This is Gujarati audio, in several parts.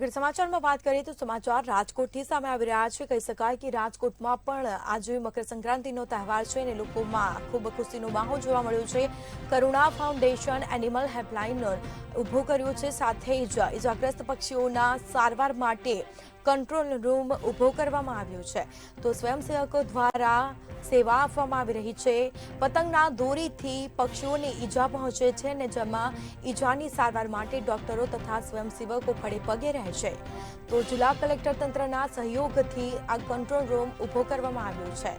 આગળ સમાચારમાં વાત કરીએ તો સમાચાર રાજકોટથી સામે આવી રહ્યા છે। કહી શકાય કે રાજકોટમાં પણ આજે મકર સંક્રાંતિનો તહેવાર છે અને લોકોમાં ખૂબ ખુશીનો માહોલ જોવા મળ્યો છે। કરુણા ફાઉન્ડેશન એનિમલ હેલ્પલાઇન ઊભો કર્યો છે, સાથે જ ઇજાગ્રસ્ત પક્ષીઓના સારવાર માટે કંટ્રોલ રૂમ ઊભો કરવામાં આવ્યો છે। તો સ્વયંસેવકો દ્વારા સેવા આપવામાં આવી રહી છે। પતંગના દોરીથી પક્ષીઓને ઈજા પહોંચે છે અને જેમાં ઈજાની સારવાર માટે ડોક્ટરો તથા સ્વયંસેવકો ખડે પગે રહે છે। તો જિલ્લા કલેક્ટર તંત્રના સહયોગથી આ કંટ્રોલ રૂમ ઊભો કરવામાં આવ્યો છે।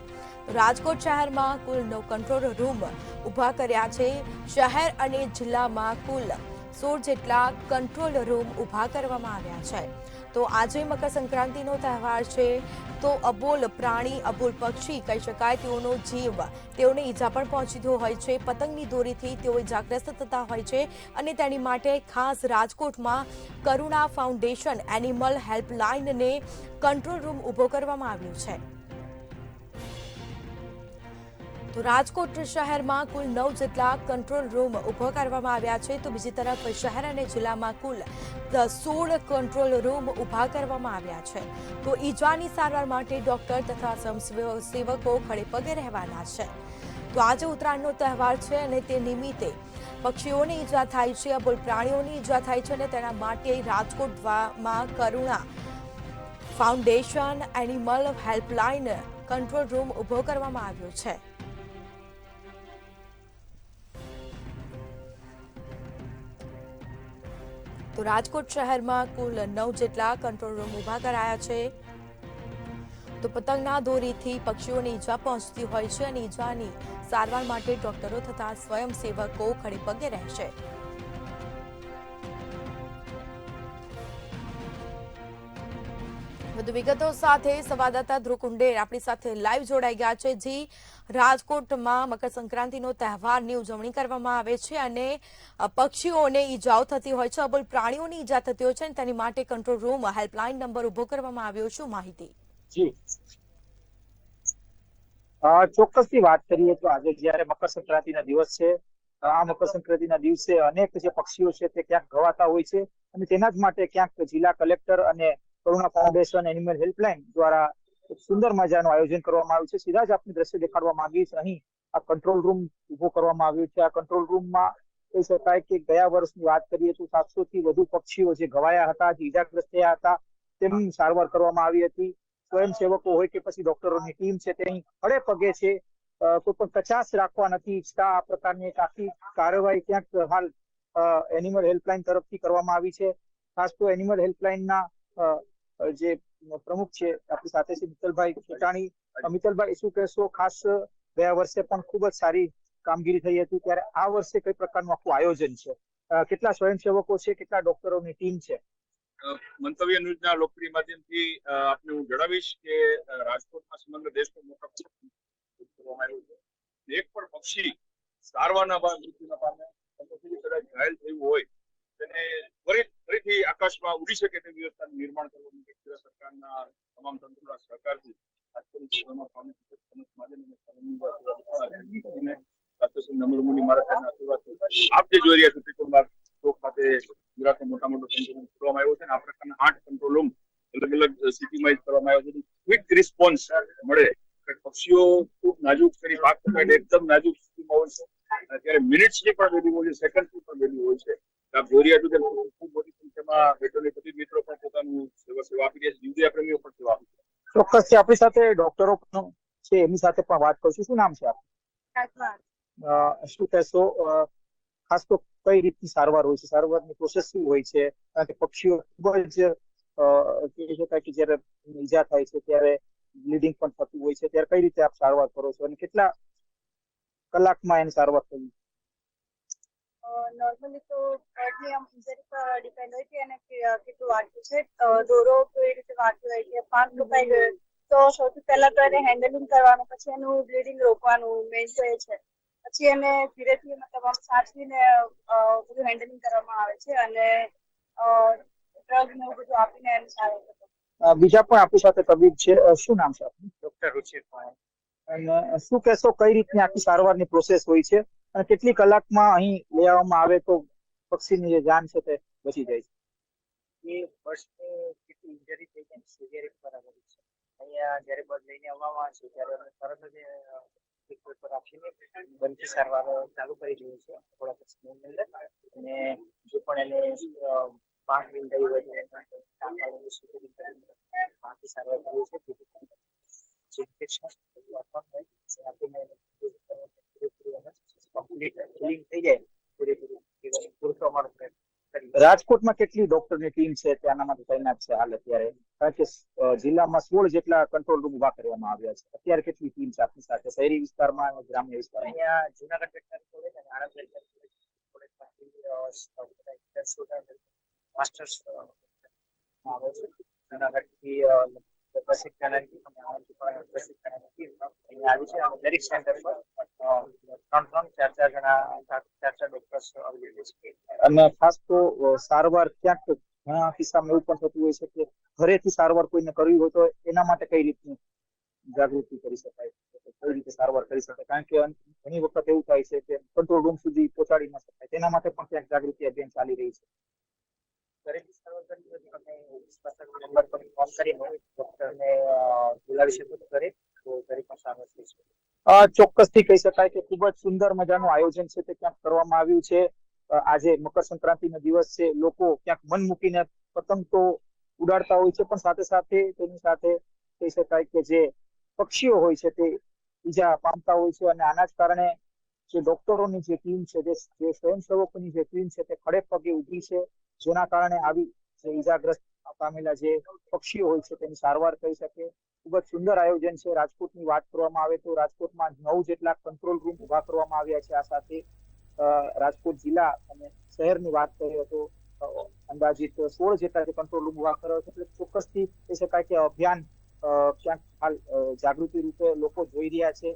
રાજકોટ શહેરમાં કુલ 9 કંટ્રોલ રૂમ ઊભા કર્યા છે। શહેર અને જિલ્લામાં કુલ 16 જેટલા કંટ્રોલ રૂમ ઊભા કરવામાં આવ્યા છે। તો આજે મકર સંક્રાંતિનો તહેવાર છે, તો અબોલ પ્રાણી, અબોલ પક્ષી કહી શકાય તેઓનો જીવ, તેઓને ઈજા પણ પહોંચતી હોય છે। પતંગની દોરીથી તેઓ ઈજાગ્રસ્ત થતા હોય છે અને તેની માટે ખાસ રાજકોટમાં Karuna foundation animal હેલ્પલાઇનને control room ઊભો કરવામાં આવ્યો છે। તો રાજકોટ શહેરમાં કુલ 9 જેટલા કંટ્રોલ રૂમ ઊભો કરવામાં આવ્યા છે, તો બીજી તરફ શહેર અને જિલ્લામાં કુલ 16 કંટ્રોલ રૂમ ઊભા કરવામાં આવ્યા છે। તો ઈજાની સારવાર માટે ડોક્ટર તથા સ્વયંસેવકો ખડે પગે રહેવાના છે। તો આજે ઉત્તરાયણનો તહેવાર છે અને તે નિમિત્તે પક્ષીઓને ઈજા થાય છે, અબોલ પ્રાણીઓની ઈજા થાય છે અને તેના માટે રાજકોટમાં Karuna foundation animal helpline control room ઊભો કરવામાં આવ્યો છે। તો રાજકોટ શહેરમાં કુલ 9 જેટલા કંટ્રોલ રૂમ ઊભા કરાયા છે। તો પતંગના દોરીથી પક્ષીઓને ઈજા પહોંચતી હોય છે અને ઈજાની સારવાર માટે ડોક્ટરો તથા સ્વયંસેવકો ખડે પગે રહેશે। વધુ વિગતો સાથે સંવાદદાતા ધ્રુવ કુંડેર આપણી સાથે લાઈવ જોડાઈ ગયા છે। જી, રાજકોટમાં મકર સંક્રાંતિનો તહેવારની ઉજવણી કરવામાં આવે છે અને પક્ષીઓને ઈજાઓ થતી હોય છે, અબોલ પ્રાણીઓની ઈજા થતી હોય છે અને તેની માટે કંટ્રોલ રૂમ હેલ્પલાઇન નંબર ઊભો કરવામાં આવ્યો। શું માહિતી? જી ચોક્કસથી વાત કરીએ તો આજે જ્યારે મકર સંક્રાંતિના દિવસ છે, આ મકર સંક્રાંતિના દિવસે અનેક જે પક્ષીઓ છે તે ક્યાંક ગવાતા હોય છે અને તેના જ માટે ક્યાંક જિલ્લા કલેક્ટર અને કરુણા ફાઉન્ડેશન એનિમલ હેલ્પલાઇન દ્વારા એક સુંદર મજાનું આયોજન કરવામાં આવ્યું છે। સીધા જ આપને દ્રશ્ય દેખાડવા માંગીશ, અહીં આ કંટ્રોલ રૂમ ઉભો કરવામાં આવ્યો છે। આ કંટ્રોલ રૂમમાં કહી શકાય કે ગયા વર્ષની વાત કરીએ તો 700 થી વધુ પક્ષીઓ જે ઘવાયા હતા, જે ઈજાગ્રસ્ત થયા હતા, તેમની સારવાર કરવામાં આવી હતી। સ્વયંસેવકો હોય કે પછી ડોક્ટરોની ટીમ છે તે અહીં ખડે પગે છે, કોઈ પણ કચાશ રાખવા નથી ઈચ્છતા। આ પ્રકારની એક આખી કાર્યવાહી ક્યાંક હાલ એનિમલ હેલ્પલાઇન તરફથી કરવામાં આવી છે। ખાસ તો એનિમલ હેલ્પલાઇનના જે પ્રમુખ છે આપણી સાથે છે મિત્તલભાઈ ખેટાણી। મિત્તલભાઈ, શું કહેશો? ખાસ ગયા વર્ષે પણ ખૂબ જ સારી કામગીરી થઈ હતી, ત્યારે આ વર્ષે કઈ પ્રકારનું આખું આયોજન છે? કેટલા સ્વયંસેવકો છે, કેટલા ડોક્ટરોની ટીમ છે? મંતવ્ય ન્યૂઝના લોકપ્રિય માધ્યમથી આપને હું જણાવીશ કે રાજકોટમાં સમગ્ર દેશમાં મોટા કરવામાં આવ્યું છે। એક પણ પક્ષી સારવારના બાદ મૃત્યુ ન પામે, કદાચ ઘાયલ થયું હોય તેને ફરીથી આકાશમાં ઉડી શકે તે વ્યવસ્થાનું નિર્માણ કરવાનું કેન્દ્ર સરકારના તમામ તંત્રોના સહકારથી આપ જે જોઈ રહ્યા છો ત્રિકોણબાગ ચોક ખાતે ગુજરાતનો મોટા મોટો કંટ્રોલ કરવામાં આવ્યો છે અને આ પ્રકારના 8 કંટ્રોલ રૂમ અલગ અલગ સિટીમાં કરવામાં આવ્યો છે। ક્વિક રિસ્પોન્સ મળે, પક્ષીઓ ખૂબ નાજુક કરી પાક એકદમ નાજુક સ્થિતિમાં હોય છે ત્યારે મિનિટ્સની પણ વેલ્યુ હોય છે, સેકન્ડની પણ વેલ્યુ હોય છે। આપ જોઈ રહ્યા છો તેમ ખૂબ મોટી સંખ્યામાં વેટરનરી તબીબ મિત્રો પણ પોતાનું સેવા આપી રહ્યા છે, જીવદયા પ્રેમીઓ પણ સેવા આપી રહ્યા છે। ચોક્કસ છે, આપણી સાથે ડોક્ટરો પણ છે, એમની સાથે પણ વાત કરશું। શું નામ છે આપનું? શું કહેશો? ખાસ તો કઈ રીતની સારવાર હોય છે, સારવારની પ્રોસેસ શું હોય છે? કારણ કે પક્ષીઓ ખૂબ જ કહી શકાય કે જયારે ઈજા થાય છે ત્યારે બ્લીડિંગ પણ થતું હોય છે, ત્યારે કઈ રીતે આપ સારવાર કરો છો અને કેટલા કલાકમાં એની સારવાર થવી? નોર્મલી તો બર્ડની આમ ઇન્જરી પર ડિપેન્ડ હોય છે અને કેટલું વાગ્યું છે, દોરો કેવી રીતે વાગ્યો હોય છે, પાંખ દુખાઈ ગયો તો સૌથી પહેલા તો એને હેન્ડલિંગ કરવાનું, પછી એનું બ્લીડિંગ રોકવાનું મેઇન તો એ છે। પછી એને ધીરેથી મતલબ આમ સાચવીને બધું હેન્ડલિંગ કરવામાં આવે છે અને ડ્રગ ને બધું આપીને એને સારું। બીજા પણ આપણી સાથે તબીબ છે, શું નામ છે આપનું? ડોક્ટર રુચિર। અને શું કહેશો, કઈ રીતની આખી સારવારની પ્રોસેસ હોય છે અને કેટલી કલાકમાં અહીં લઈ આવવામાં આવે તો પક્ષીની જે જાન છે તે બચી જાય છે? એ ફર્સ્ટની સિવિયર બરાબર છે. અહીંયા જ્યારે બર્ડ લઈને આવવામાં આવે છે ત્યારે અમે તરત જ એક પેપર રાખીને બનતી સારવાર ચાલુ કરી દઈએ છીએ થોડા સમયની અંદર. અને જે પણ એને 5 મિનિટ હોય બાકી સારવાર કરીએ છીએ. જે ઇન્ફેક્શન આપીને કમ્પ્લીટ ક્લીન થઈ જાય પૂરતો અમારો પ્રયત્ન. રાજકોટમાં કેટલી ડોક્ટરની ટીમ છે ત્યાંના માટે તૈનાત છે હાલ અત્યારે? કારણ કે જિલ્લામાં 16 જેટલા કંટ્રોલ રૂમ ઉભા કરવામાં આવ્યા છે. અત્યારે કેટલી ટીમ છે આપની સાથે શહેરી વિસ્તારમાં અને ગ્રામ્ય વિસ્તારમાં? અહીંયા જુનાગઢ વેટનરી કોલેજ અને આણંદ વેટનરી કોલેજમાંથી માસ્ટર્સ આવે છે. જુનાગઢથી પ્રશિક્ષણ અહીંયા આવી છે. દરેક સેન્ટર પર 3-4 જણા 4 ડોક્ટર્સ અવેલેબલ છે. અને ખાસ તો સારવાર ક્યાંક ઘણા કિસ્સામાં એવું પણ થતું હોય છે કે ઘરેથી સારવાર કોઈને કરવી હોય તો એના માટે કઈ રીતની જાગૃતિ કરી શકાય, કઈ રીતે સારવાર કરી શકાય? કારણ કે ઘણી વખત એવું થાય છે કે કંટ્રોલ રૂમ સુધી પહોંચાડી ન શકાય. તેના માટે પણ ક્યાંક જાગૃતિ અભિયાન ચાલી રહી છે. ઘરેથી સારવાર કરવી હોય તો તમે નંબર પર ફોન કરીને ડોક્ટરને બોલાવી શકો છો ઘરે, તો ઘરે પણ સારવાર થઈ શકે. ચોક્કસથી કહી શકાય કે ખૂબ જ સુંદર મજાનું આયોજન છે તે ક્યાંક કરવામાં આવ્યું છે. આજે મકર સંક્રાંતિનો દિવસ છે. લોકો ક્યાંક મન મૂકીને પતંગ તો ઉડાડતા હોય છે, પણ સાથે સાથે તેની સાથે કહી શકાય કે જે પક્ષીઓ હોય છે તે ઈજા પામતા હોય છે. અને આના જ કારણે જે ડોક્ટરોની જે ટીમ છે, જે સ્વયંસેવકોની જે ટીમ છે તે ખડે પગે ઊભી છે, જેના કારણે આવી જે ઈજાગ્રસ્ત પામેલા જે પક્ષીઓ હોય છે તેની સારવાર થઈ શકે. ખૂબ જ સુંદર આયોજન છે. રાજકોટની વાત કરવામાં આવે તો રાજકોટમાં 9 જેટલા કંટ્રોલ રૂમ ઉભા કરવામાં આવ્યા છે. આ સાથે રાજકોટ જિલ્લા અને શહેરની વાત કરીએ તો અંદાજિત 16 જેટલા કંટ્રોલ રૂમ ઉભા કર્યા છે. એટલે ચોક્કસથી કહી શકાય કે અભિયાન ક્યાંક હાલ જાગૃતિ રૂપે લોકો જોઈ રહ્યા છે.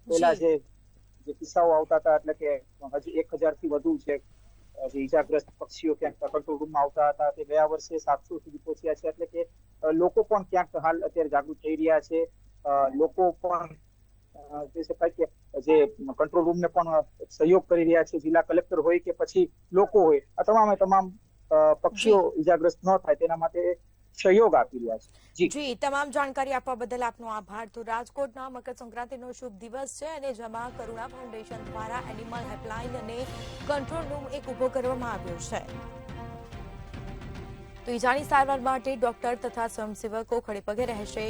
પહેલા જે કિસ્સાઓ આવતા હતા, એટલે કે હજી 1000 થી વધુ જે ઈજાગ્રસ્ત પક્ષીઓ ક્યાંક કંટ્રોલ રૂમમાં આવતા હતા, તે ગયા વર્ષે 700 સુધી પહોંચ્યા છે. એટલે કે લોકો પણ ક્યાંક હાલ અત્યારે જાગૃત થઈ રહ્યા છે. લોકો પણ કહી શકાય કે જે કંટ્રોલ રૂમને પણ સહયોગ કરી રહ્યા છે. જિલ્લા કલેક્ટર હોય કે પછી લોકો હોય, આ તમામ પક્ષીઓ ઈજાગ્રસ્ત ન થાય તેના માટે સહયોગ આપી રહ્યા છે. જી, તમામ જાણકારી આપવા બદલ આપનો આભાર. તો રાજકોટના મકર સંક્રાંતિનો શુભ દિવસ છે અને જેમાં કરુણા ફાઉન્ડેશન દ્વારા એનિમલ હેલ્પલાઇન અને કંટ્રોલ રૂમ એક ઉભો કરવામાં આવ્યો છે. તો ઈજાની સારવાર માટે ડોક્ટર તથા સ્વયંસેવકો ખડેપગે રહેશે.